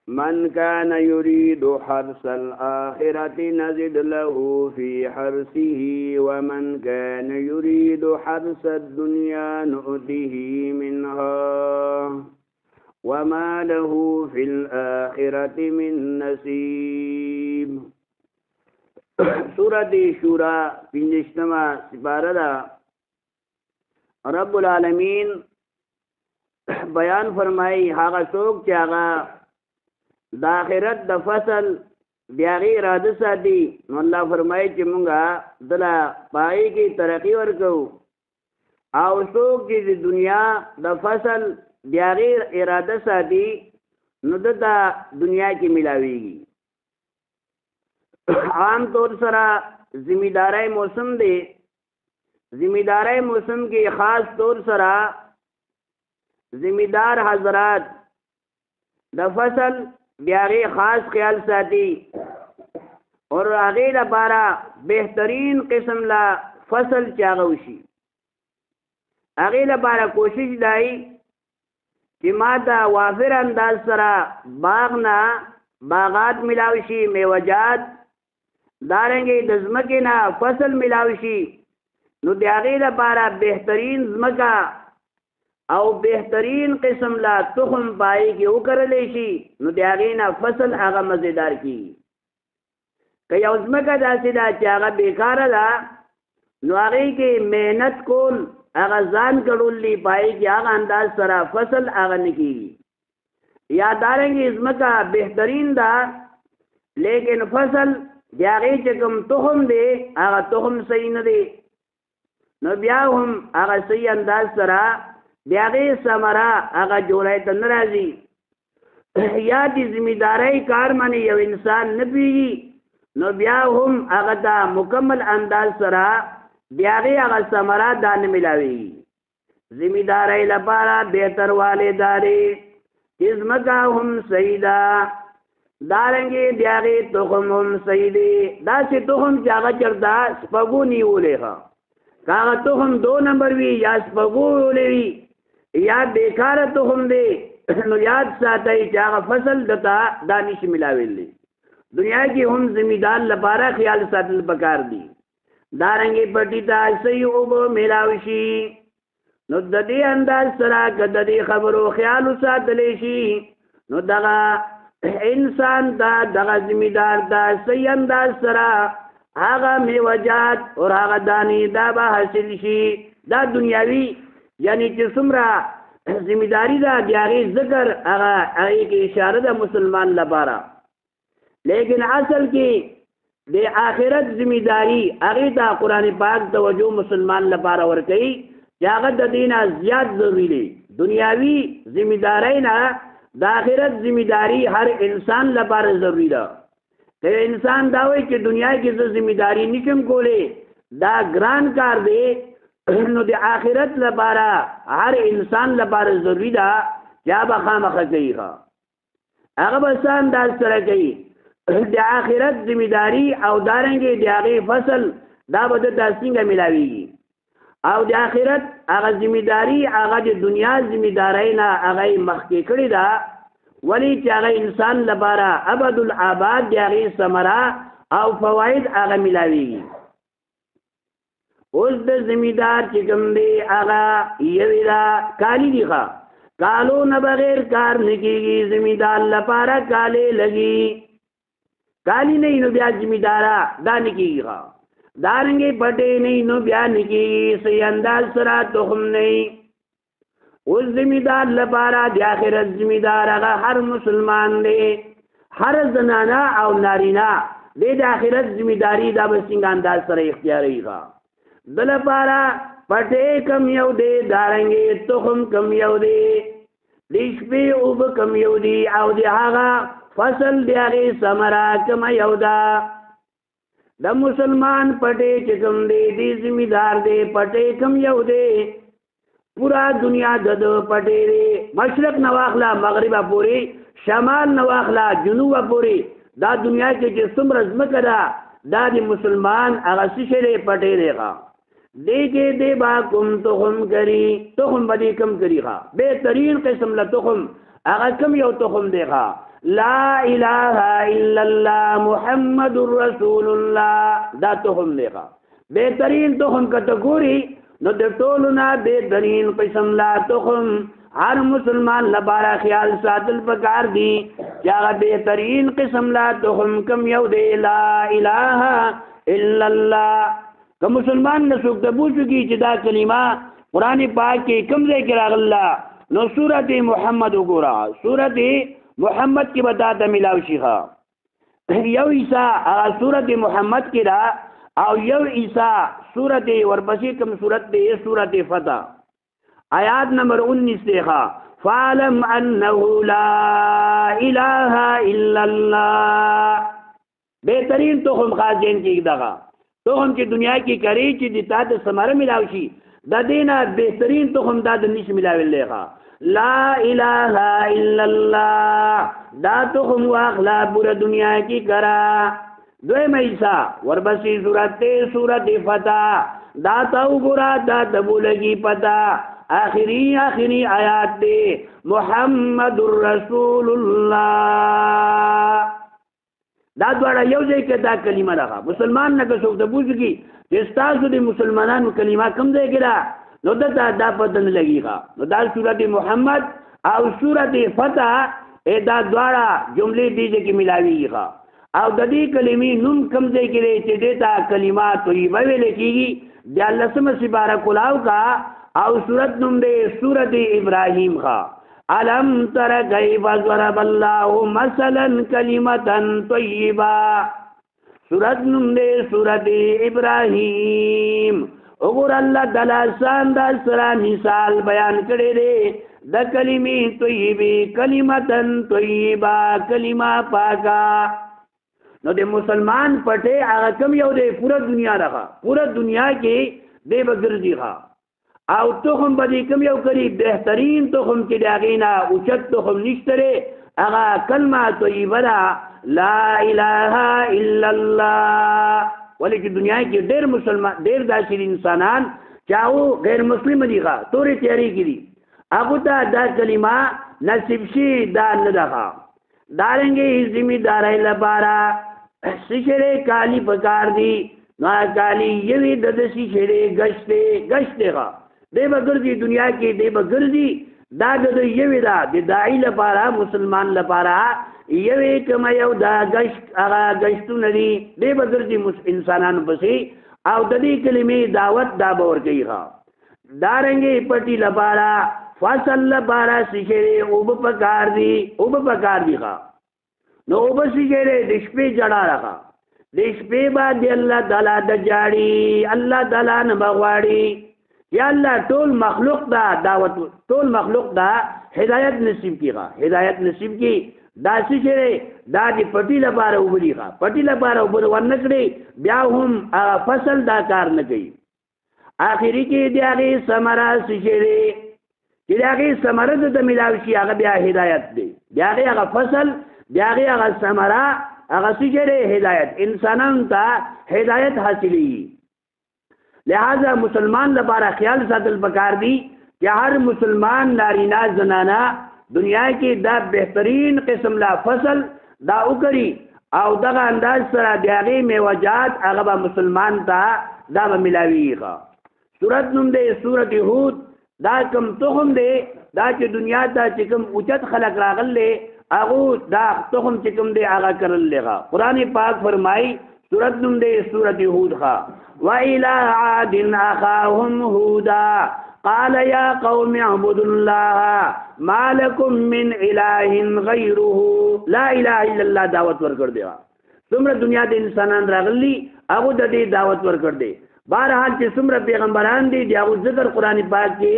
من كان يريد حرث الآخرة نزد له في حرثه ومن كان يريد حرث الدنيا نؤته منها وما له في الآخرة من نصيب. سورة شورى پنجشتما سپارہ دا. رب العالمین بیان فرمائی هغه څوک چې هغه د آخرت د فصل بیاغي اراده ساتي نو الله فرمایي چې مونږه دلا پای کې ترقی ورکو او څوک چې د دنیا د فصل بیاغي اراده ساتي نو د دنیا کې ملاويږي. عام طور سره ذمہداري موسم دی. ذمہداري موسم کې خاص طور سره ذمہدار حضرات د فصل بیاغی خاص خیال ساتي اور هغه لپاره بهترین قسم لا فصل چاغوشي. هغه لپاره کوشش دی چې ما دا وافر انداز سره باغ نه باغات ملاوشي، میوجات دارنګي د ځمکې نه فصل ملاوشي. نو د هغه لپاره بهترین ځمکه او بهترین قسم لا تخم پای کې وکړلې شي نو د هغې نه فصل هغه مزیدار کی. که یو ځمکه داسې ده چې هغه بیکاره ده نو هغې کې محنت کول هغه ځان کړولي پای کې هغه انداز سره فصل هغه نه کېږي. یا دارنګې ځمکه بهترین ده لیکن فصل د هغې چې کوم تخم دی هغه تخم صحیح نه دی نو بیا هم هغه صحیح انداز سره بیاغی سمرا هغه جوړای ته ناراضي. یا د ذمہداري کار باندې یو انسان نه پیږي نو بیا هم هغه دا مکمل انداز سره بیاغی هغه سمرا دان ملاوي. ذمہداري لپاره بهتر والداري ځمکه هم سیدا دارنګي بیاغی تخم هم سیدي. دا چې تخم چې هغه چردا سپغو نیولې ها کاغه تخم 2 نمبر وی یا سپغو ولوي یا بیکار تخم دی نو یاد ساتي چې هغه فصل دتا دانش ملاوي. دنیا کې هم زمیدار لپاره خیال ساتل پکار دي. دارنګي پټی ته صحیح او ملاوي نو د دې انداز سره کده دې خبرو خیال ساتل شي نو دغه انسان دغه زمیدار دا صحیح انداز سره هغه میوجات او هغه دانی دا به حاصل شي. دا دنیاوی یعنی چې څومره ذمہداری دا دیاغي ذکر هغه کې اشاره ده مسلمان لپاره، لیکن اصل کې د آخرت ذمہداری هغه ته قرآن پاک توجه مسلمان لپاره ورکړي چې هغه د دینه زیات ضروری دی. دنیاوی ذمہداری نه د آخرت ذمہداری هر انسان لپاره ضروری ده. که انسان دا وایي چې دنیا کې زه ذمہداری نشم کولی دا ګران کار دی نو د آخرت لپاره هر انسان لپاره ضروری ده چې به خامخا کوي. هغه به څه انداز سره کوي د آخرت ذمہداری او دارنګې د هغې فصل دا به د څنګه ملاویږي. او د آخرت هغه ذمہداری هغه د دنیا ذمہدارۍ نه هغه مخکې کړې ده ولی چې هغه انسان لپاره ابد الآباد د هغې ثمره او فواید هغه ملاویږي. اوس د زمیدار چې کوم دی هغه یوې دا کالی دي ښه کالو نه بغیر کار نه کېږي. زمیدار لپاره کالې لګي کالی نه نو بیا زمیداره دا نه کېږي ښه دارنګې پټې نه نو بیا نه کېږي. صحیح انداز سره تخم نه. اوس زمیدار لپاره د آخرت زمیدار هغه هر مسلمان دی هر زنانه او نارینه د آخرت زمیداری دا به څنګه انداز سره اختیاروي ښه د لپاره پټې کم یو دی دارنګې تخم کم یو دی د شپې اوبه کم یو دی او د هغه فصل د هغې ثمره کم یو ده. د مسلمان پټې چې کوم دی د زمیدار دی پټې کم یو دی پورا دنیا د پټې دی مشرق نه واخله مغربه پورې شمال نه واخله جنوبه پورې دا دنیا کې چې څومره ځمکه ده دا د مسلمان هغه څه شی دی پټې دی ښه دیکھے دے با کم تخم کری تخم بدی کم کری خوا بہترین قسم لا تخم اگر کم یو تخم دے خوا لا اله الا الله محمد رسول الله دا تخم دیغا بہترین تخم کتگوری نو در طولنا بہترین قسم لا تخم ہر مسلمان لبارا خیال ساتل پکار دی چاگا بہترین قسم لا تخم کم یو دے لا الہ الا اللہ کہ مسلمان نسوک تبو چکی چدا کلمہ قرآن پاک کی کم ذکر اللہ نو سورت محمد گورا سورت محمد کی بتاتا ملاو شیخا یو عیسیٰ سورت محمد کی را او یو عیسیٰ سورت ورپسی کم سورت دے سورت فتح آیات نمبر 19 دیکھا فَعَلَمْ أَنَّهُ لَا إِلَهَ إِلَّا اللَّهِ بہترین تخم خاص جین کی دغا تخم کی دنیا کی کری چی دیتا دا سمارا ملاوشی دا دینا بہترین تخم دا دنیش ملاوی لیخا لا الہ الا اللہ دا تخم واخلا پورا دنیا کی کرا دوی میسا وربسی صورت فتح دا تاو گرا دا تبو لگی پتا آخری آیات دے محمد الرسول اللہ دا دوارا یو ځای کې دا کلمه راغه مسلمان نه که څوک د بوځ کی چې تاسو د مسلمانانو کلمه کم ځای کې را نو دا پته نه لګیږي نو دا سورته محمد او سورته فتح دا دوارا جملې دي چې ملاویږي او د دې کلمې نوم کم ځای کې چې دتا کلمات طیبه ویل کیږي د الله سم سبارک کلاو کا او سورت نوم دی سورته ابراهیم ښا علم تر کیف ضرب الله مثلا کلمتا طیبا سورت نوم دے سورت ابراہیم اگر اللہ تعالی سان دا سرا مثال بیان کرے دے دا کلمی طیبی کلمتا طیبا کلمہ پاکا نو دے مسلمان پٹے آگا کم یو دے پورا دنیا رکھا پورا دنیا کی دے بگردی خواہ او تخم بدی کم یو کری بہترین تخم کی داغینا اوچت تخم نشترے اغا کلمہ طیبہ لا الہ الا اللہ ولیکن دنیا کی دیر مسلمان دیر داشر انسانان چاہو غیر مسلم دی خواہ توری تیاری کی دی اگو تا دا کلمہ نصیب شی دا ندخا دارنگے ذمہ دارای لبارا سشرے کالی پکار دی نا کالی یوی دد سشرے گشتے خواہ دے بگردی دنیا کی دے بگردی دا دو یوی دا دی دائی لپارا مسلمان لپارا یوی کم یو دا گشت اغا گشتو ندی دے بگردی انسانان بسی او ددی کلمی دعوت دا بور گئی خواہ دارنگی پٹی لپارا فصل لپارا سشرے اوب پکار دی خواہ نو اوب سشرے دشپی جڑا رکھا دشپی با دی اللہ تعالی دا جاڑی اللہ تعالی نبغواڑی یا اللہ طول مخلوق دا دعوت طول مخلوق دا ہدایت نصیب کی خواہ ہدایت نصیب کی دا سشرے دا دی پٹی لپارا اوبری خواہ پٹی لپارا اوبر ورنکڑی بیا ہم فصل دا کار نکی آخری کی دی آگی سمرہ سشرے دی آگی سمرہ دا ملاوشی آگا بیا ہدایت دی دی آگی آگا فصل دی آگی آگا سمرہ آگا سشرے ہدایت انسانان تا ہدایت حاصلی لہذا مسلمان لپارا خیال ساتل پکار دی کہ ہر مسلمان نارینا زنانا دنیا کی دا بہترین قسم لا فصل دا اکری او دا انداز سرا دیاغی میوجات اغبا مسلمان تا دا ملاوی خوا سورت نم دے سورت ہود دا کم تخم دے دا چی دنیا تا چکم اچت خلق راغل لے اغو دا تخم چکم دے آغا کرل لے گا قرآن پاک فرمائی سورت نم دے سورت ہود خوا وَإِلَىٰ عَادٍ أَخَاهُمْ هُودًا قَالَ يَا قَوْمِ اعْبُدُوا اللَّهَ مَا لَكُم مِّنْ إِلَٰهٍ غَيْرُهُ لا الہ الا اللہ دعوت ور کر دے سمر دنیا دے انسانان راغلی اگو دے دعوت ور کر دے بہرحال چې سمر پیغمبران دی اگو ذکر قرآن پاک کے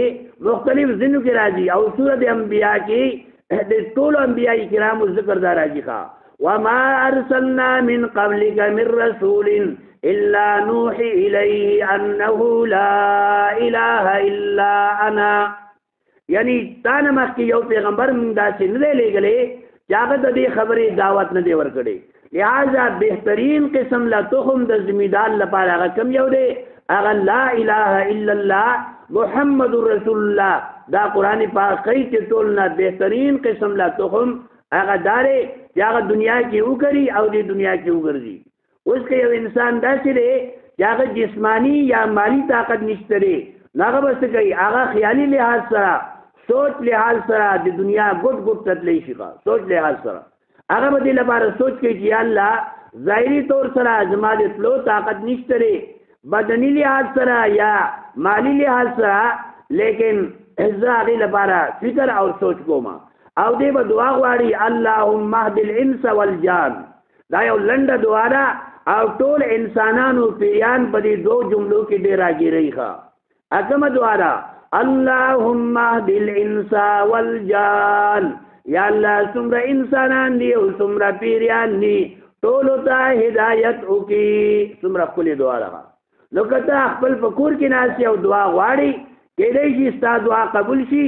مختلف ذنو کے راجی او سورت انبیاء کے دے طول انبیاء کرام ذکر دا راجی خواہ وَمَا أَرْسَلْنَا مِن قَبْلِكَ مِن رَّسُولٍ إِلَّا نُوحِي إِلَيْهِ أَنَّهُ لَا إِلَٰهَ إِلَّا أَنَا یعنی تانا مخی یو پیغمبر من دا سے ندے لے گلے جاگت دے خبری دعوت ندے ورکڑے لہذا بہترین قسم لا تخم دا زمیدان لپار آگا کم یو دے آگا لا الہ الا اللہ محمد رسول اللہ دا قرآن پاک قیت تولنا بہترین قسم لا تخم هغه دارې چې هغه دنیا کې وکړي او د دنیا کې وګرځي. اوس که یو انسان داسې دی چې هغه جسمانی یا مالی طاقت نشته دی، هغه به څه کوي؟ هغه خیالي لحاظ سره، سوچ لحاظ سره د دنیا ګوټ ګوټ تتلی شي. سوچ لحاظ سره هغه به دې لپاره سوچ کوي چې الله ظاهري طور سره زما د تلو طاقت نشته دی، بدني لحاظ سره یا مالی لحاظ سره، لیکن زه هغې لپاره فکر او سوچ کوم. او دې به دعا غواړي اللهم اهد الانس والجان. دا یو لنډه دعا ده او ټول انسانانو پیریان په دې دوه جملو کې ډېر راګیرئ. ښه کومه دعا ده؟ اللهم اهد الانس والجان. یا الله څومره انسانان دي او څومره پیریان دي ټولو ته هدایت وکړي. څومره ښکلې دعا ده. نو که ته خپل په کور کې ناست یې او دعا غواړي، کېدای شي ستا دعا قبول شي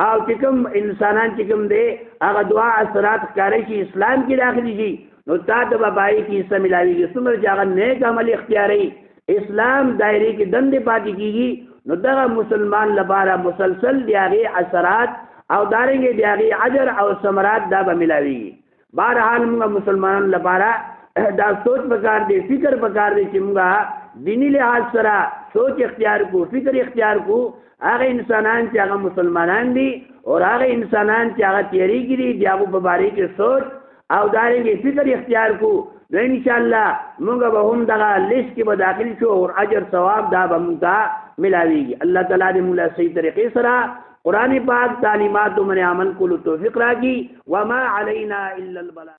او چې کوم انسانان چې کوم دی هغه دعا اثرات ښکاره شي، اسلام کې داخلي شي، نو تا ته به بایي کې حصه ملاوېږي. څومره چې هغه نیک عمل اختیاروي، اسلام دایرې کې دندې پاتې کېږي، نو دغه مسلمان لپاره مسلسل د هغې اثرات او دارنګې د هغې اجر او ثمرات دا به ملاوېږي. بهرحال موږ مسلمانانو لپاره دا سوچ پکار دی، فکر پکار دی چې موږ دینی لحاظ سره سوچ اختیار کو، فکر اختیار کو. هغه انسانان چې هغه مسلمانان دي او هغه انسانان چې هغه تیریږي دي د هغو په باره کې سوچ او دارنګې فکر اختیار کو، نو انشاءالله موږ به هم دغه لیست کې به داخل شو او اجر ثواب دا به موږ ته ملاویږي. الله تعالی دې موږ له صحیح طریقې سره قرآن پاک تعلیماتو باندې عمل کولو توفیق راکړي. وما علینا الا البلاغ.